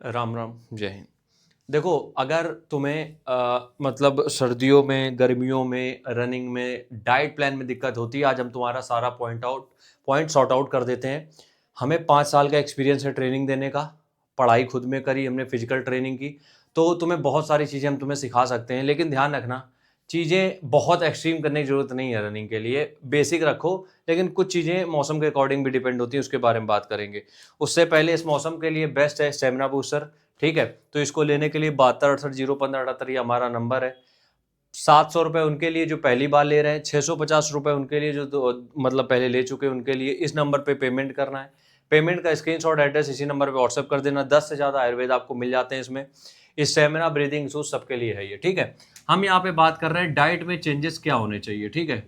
राम राम, जय हिंद। देखो, अगर तुम्हें मतलब सर्दियों में, गर्मियों में, रनिंग में, डाइट प्लान में दिक्कत होती है, आज हम तुम्हारा सारा पॉइंट सॉर्ट आउट कर देते हैं। हमें 5 साल का एक्सपीरियंस है ट्रेनिंग देने का। पढ़ाई खुद में करी हमने, फिजिकल ट्रेनिंग की। तो तुम्हें बहुत सारी चीज़ें हम तुम्हें सिखा सकते हैं, लेकिन ध्यान रखना, चीज़ें बहुत एक्सट्रीम करने की ज़रूरत नहीं है रनिंग के लिए। बेसिक रखो, लेकिन कुछ चीज़ें मौसम के अकॉर्डिंग भी डिपेंड होती हैं, उसके बारे में बात करेंगे। उससे पहले इस मौसम के लिए बेस्ट है स्टेमिना बूस्टर। ठीक है, तो इसको लेने के लिए 72 68 0 15 78 ये हमारा नंबर है। 700 रुपये उनके लिए जो पहली बार ले रहे हैं, 650 रुपये उनके लिए जो मतलब पहले ले चुके हैं उनके लिए। इस नंबर पे पेमेंट करना है। पेमेंट का स्क्रीनशॉट एड्रेस इसी नंबर पे व्हाट्सएप कर देना। 10 से ज़्यादा आयुर्वेद आपको मिल जाते हैं इसमें। स्टेमिना, ब्रीदिंग शूज सबके लिए है ये। ठीक है, हम यहाँ पे बात कर रहे हैं डाइट में चेंजेस क्या होने चाहिए। ठीक है,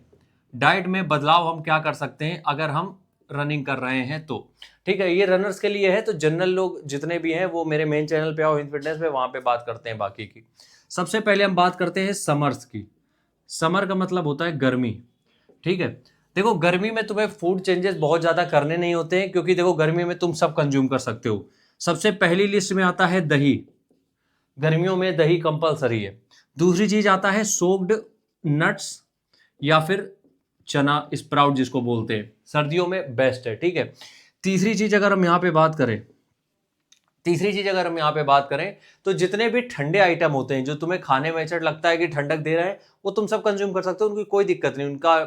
डाइट में बदलाव हम क्या कर सकते हैं अगर हम रनिंग कर रहे हैं तो। ठीक है, ये रनर्स के लिए है, तो जनरल लोग जितने भी हैं वो मेरे मेन चैनल पे आओ, हिंद फिटनेस पे, वहां पे बात करते हैं बाकी की। सबसे पहले हम बात करते हैं समर्स की। समर का मतलब होता है गर्मी। ठीक है, देखो गर्मी में तुम्हें फूड चेंजेस बहुत ज़्यादा करने नहीं होते हैं, क्योंकि देखो गर्मी में तुम सब कंज्यूम कर सकते हो। सबसे पहली लिस्ट में आता है दही। गर्मियों में दही कंपलसरी है। दूसरी चीज आता है सोक्ड नट्स या फिर चना स्प्राउट जिसको बोलते हैं, सर्दियों में बेस्ट है। ठीक है, तीसरी चीज अगर हम यहाँ पे बात करें तो जितने भी ठंडे आइटम होते हैं जो तुम्हें खाने में अच्छा लगता है कि ठंडक दे रहा है, वो तुम सब कंज्यूम कर सकते हो, उनकी कोई दिक्कत नहीं। उनका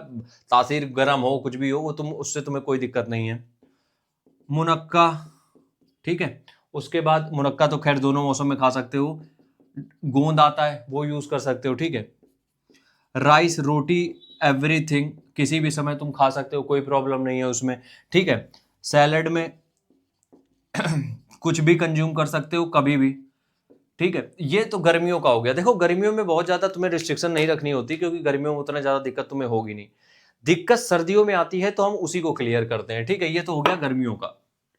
तासीर गर्म हो, कुछ भी हो, वो उससे तुम्हें कोई दिक्कत नहीं है। मुनक्का, ठीक है, उसके बाद मुनक्का तो खैर दोनों मौसम में खा सकते हो। गोंद आता है, वो यूज कर सकते हो। ठीक है, राइस, रोटी, एवरीथिंग किसी भी समय तुम खा सकते हो, कोई प्रॉब्लम नहीं है उसमें। ठीक है, सैलड में कुछ भी कंज्यूम कर सकते हो कभी भी। ठीक है, ये तो गर्मियों का हो गया। देखो गर्मियों में बहुत ज्यादा तुम्हें रिस्ट्रिक्शन नहीं रखनी होती, क्योंकि गर्मियों में उतना ज्यादा दिक्कत तुम्हें होगी नहीं। दिक्कत सर्दियों में आती है, तो हम उसी को क्लियर करते हैं। ठीक है, ये तो हो गया गर्मियों का,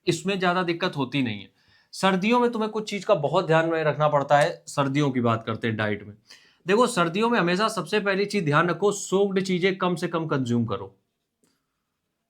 इसमें ज्यादा दिक्कत होती नहीं है। सर्दियों में तुम्हें कुछ चीज का बहुत ध्यान में रखना पड़ता है। सर्दियों की बात करते हैं डाइट में। देखो सर्दियों में हमेशा सबसे पहली चीज ध्यान रखो, सोक्ड चीजें कम से कम कंज्यूम करो।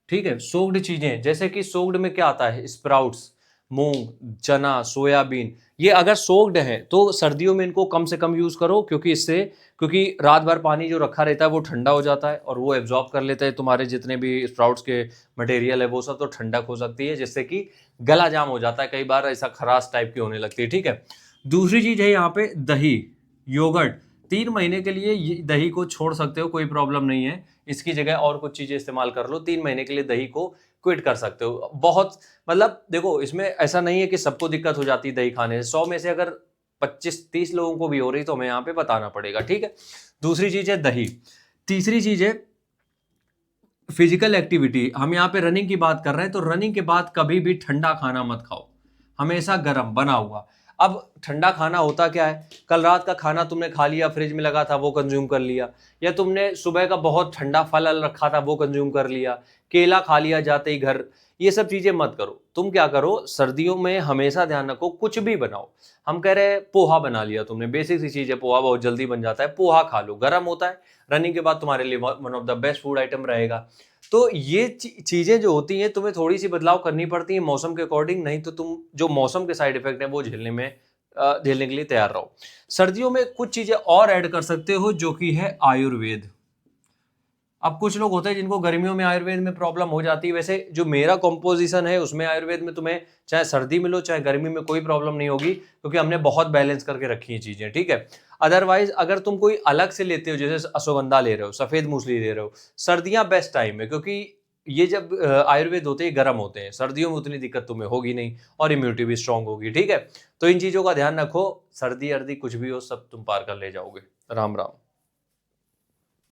ठीक है, सोक्ड चीजें जैसे कि सोक्ड में क्या आता है, स्प्राउट्स, मूंग, चना, सोयाबीन, ये अगर सोक्ड है तो सर्दियों में इनको कम से कम यूज करो, क्योंकि रात भर पानी जो रखा रहता है वो ठंडा हो जाता है और वो एब्जॉर्ब कर लेते हैं तुम्हारे जितने भी स्प्राउट्स के मटेरियल है वो सब, तो ठंडक हो सकती है जिससे कि गला जाम हो जाता है, कई बार ऐसा खराश टाइप की होने लगती है। ठीक है, दूसरी चीज है यहाँ पे दही, योगर्ट। 3 महीने के लिए दही को छोड़ सकते हो, कोई प्रॉब्लम नहीं है। इसकी जगह और कुछ चीजें इस्तेमाल कर लो। 3 महीने के लिए दही को क्विट कर सकते हो। बहुत मतलब देखो, इसमें ऐसा नहीं है कि सबको दिक्कत हो जाती है दही खाने से। 100 में से अगर 25-30 लोगों को भी हो रही तो हमें यहाँ पे बताना पड़ेगा। ठीक है, दूसरी चीज है दही। तीसरी चीज है फिजिकल एक्टिविटी। हम यहाँ पे रनिंग की बात कर रहे हैं, तो रनिंग के बाद कभी भी ठंडा खाना मत खाओ, हमेशा गर्म बना हुआ। अब ठंडा खाना होता क्या है, कल रात का खाना तुमने खा लिया, फ्रिज में लगा था वो कंज्यूम कर लिया, या तुमने सुबह का बहुत ठंडा फल रखा था वो कंज्यूम कर लिया, केला खा लिया जाते ही घर। ये सब चीजें मत करो। तुम क्या करो, सर्दियों में हमेशा ध्यान रखो, कुछ भी बनाओ। हम कह रहे हैं पोहा बना लिया तुमने, बेसिक सी चीज है, पोहा बहुत जल्दी बन जाता है, पोहा खा लो, गर्म होता है, रनिंग के बाद तुम्हारे लिए one of the best food item रहेगा। तो ये चीजें जो होती हैं तुम्हें थोड़ी सी बदलाव करनी पड़ती है मौसम के अकॉर्डिंग, नहीं तो तुम जो मौसम के साइड इफेक्ट है वो झेलने के लिए तैयार रहो। सर्दियों में कुछ चीजें और ऐड कर सकते हो, जो कि है आयुर्वेद। अब कुछ लोग होते हैं जिनको गर्मियों में आयुर्वेद में प्रॉब्लम हो जाती है। वैसे जो मेरा कॉम्पोजिशन है उसमें आयुर्वेद में तुम्हें चाहे सर्दी में लो चाहे गर्मी में कोई प्रॉब्लम नहीं होगी, क्योंकि हमने बहुत बैलेंस करके रखी है चीजें। ठीक है, अदरवाइज अगर तुम कोई अलग से लेते हो, जैसे अश्वगंधा ले रहे हो, सफेद मूसली ले रहे हो, सर्दियां बेस्ट टाइम है, क्योंकि ये जब आयुर्वेद होते हैं गर्म होते हैं, सर्दियों में उतनी दिक्कत तुम्हें होगी नहीं और इम्यूनिटी भी स्ट्रांग होगी। ठीक है, तो इन चीजों का ध्यान रखो, सर्दी अर्दी कुछ भी हो सब तुम पार कर ले जाओगे। राम राम।